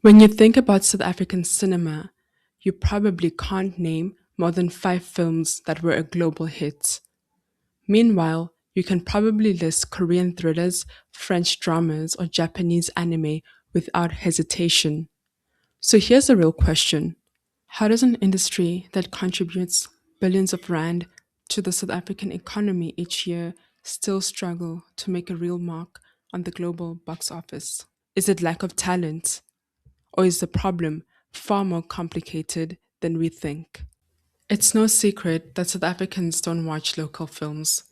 When you think about South African cinema, you probably can't name more than five films that were a global hit. Meanwhile, you can probably list Korean thrillers, French dramas, or Japanese anime without hesitation. So here's the real question. How does an industry that contributes billions of rand to the South African economy each year still struggle to make a real mark on the global box office? Is it lack of talent? Or is the problem far more complicated than we think? It's no secret that South Africans don't watch local films.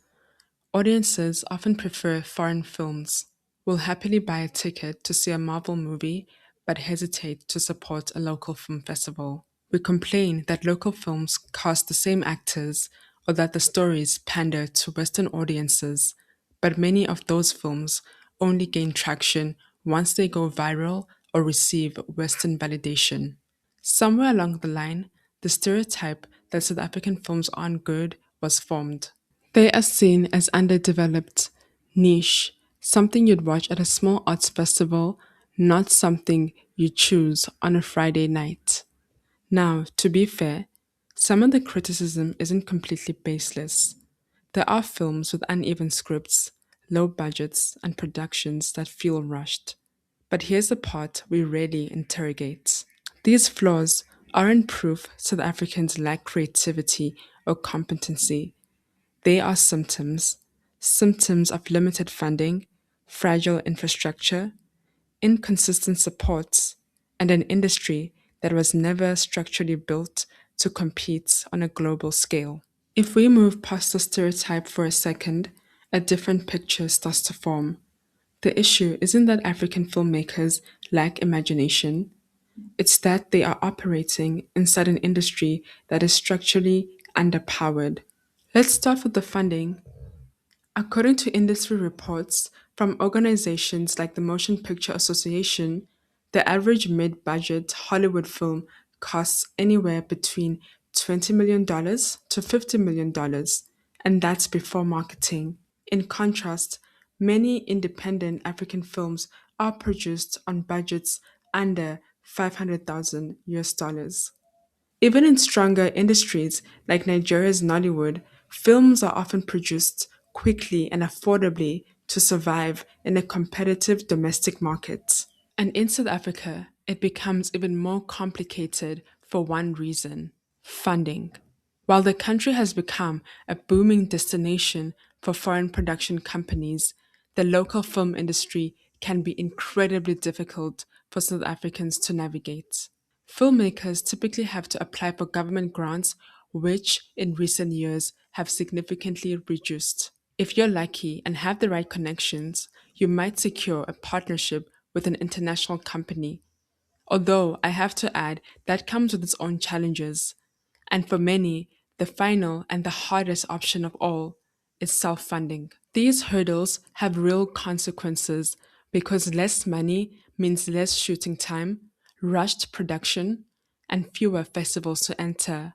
Audiences often prefer foreign films, will happily buy a ticket to see a Marvel movie, but hesitate to support a local film festival. We complain that local films cast the same actors or that the stories pander to Western audiences, but many of those films only gain traction once they go viral or receive Western validation. Somewhere along the line, the stereotype that South African films aren't good was formed. They are seen as underdeveloped, niche, something you'd watch at a small arts festival, not something you choose on a Friday night. Now, to be fair, some of the criticism isn't completely baseless. There are films with uneven scripts, low budgets, and productions that feel rushed. But here's the part we rarely interrogate. These flaws aren't proof South Africans lack creativity or competency. They are symptoms of limited funding, fragile infrastructure, inconsistent supports, and an industry that was never structurally built to compete on a global scale. If we move past the stereotype for a second, a different picture starts to form. The issue isn't that African filmmakers lack imagination, it's that they are operating inside an industry that is structurally underpowered. Let's start with the funding. According to industry reports from organizations like the Motion Picture Association, the average mid budget Hollywood film costs anywhere between $20 million to $50 million, and that's before marketing. In contrast, many independent African films are produced on budgets under 500,000 US dollars. Even in stronger industries like Nigeria's Nollywood, films are often produced quickly and affordably to survive in a competitive domestic market. And in South Africa, it becomes even more complicated for one reason: funding. While the country has become a booming destination for foreign production companies, the local film industry can be incredibly difficult for South Africans to navigate. Filmmakers typically have to apply for government grants, which in recent years have significantly reduced. If you're lucky and have the right connections, you might secure a partnership with an international company. Although I have to add that comes with its own challenges. And for many, the final and the hardest option of all is self funding. These hurdles have real consequences because less money means less shooting time, rushed production, and fewer festivals to enter.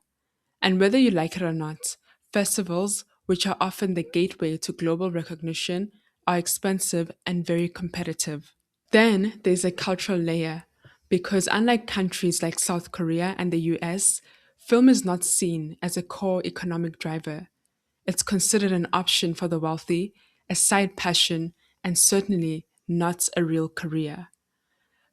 And whether you like it or not, festivals, which are often the gateway to global recognition, are expensive and very competitive. Then there's a cultural layer, because unlike countries like South Korea and the US, film is not seen as a core economic driver. It's considered an option for the wealthy, a side passion, and certainly not a real career.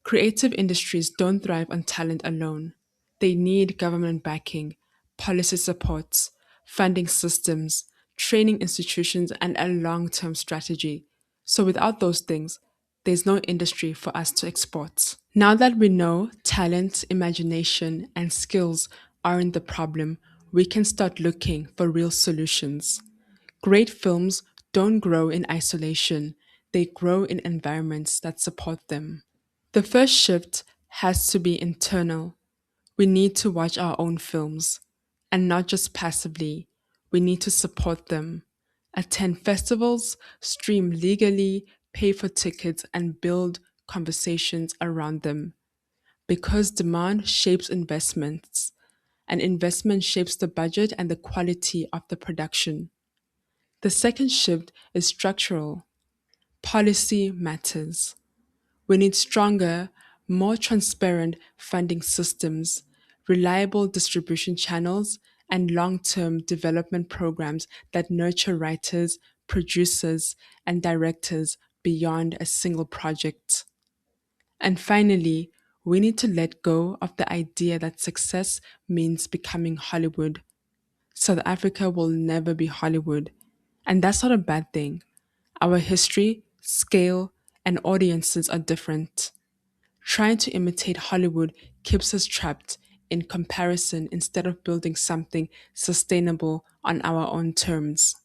Creative industries don't thrive on talent alone. They need government backing, policy supports, funding systems, training institutions, and a long term strategy. So, without those things, there's no industry for us to export. Now that we know talent, imagination, and skills aren't the problem, we can start looking for real solutions. Great films don't grow in isolation, they grow in environments that support them. The first shift has to be internal. We need to watch our own films, and not just passively. We need to support them, attend festivals, stream legally, pay for tickets, and build conversations around them. Because demand shapes investments, and investment shapes the budget and the quality of the production. The second shift is structural. Policy matters. We need stronger, more transparent funding systems, reliable distribution channels, and long term development programs that nurture writers, producers, and directors beyond a single project. And finally, we need to let go of the idea that success means becoming Hollywood. South Africa will never be Hollywood. And that's not a bad thing. Our history, scale, and audiences are different. Trying to imitate Hollywood keeps us trapped in comparison instead of building something sustainable on our own terms.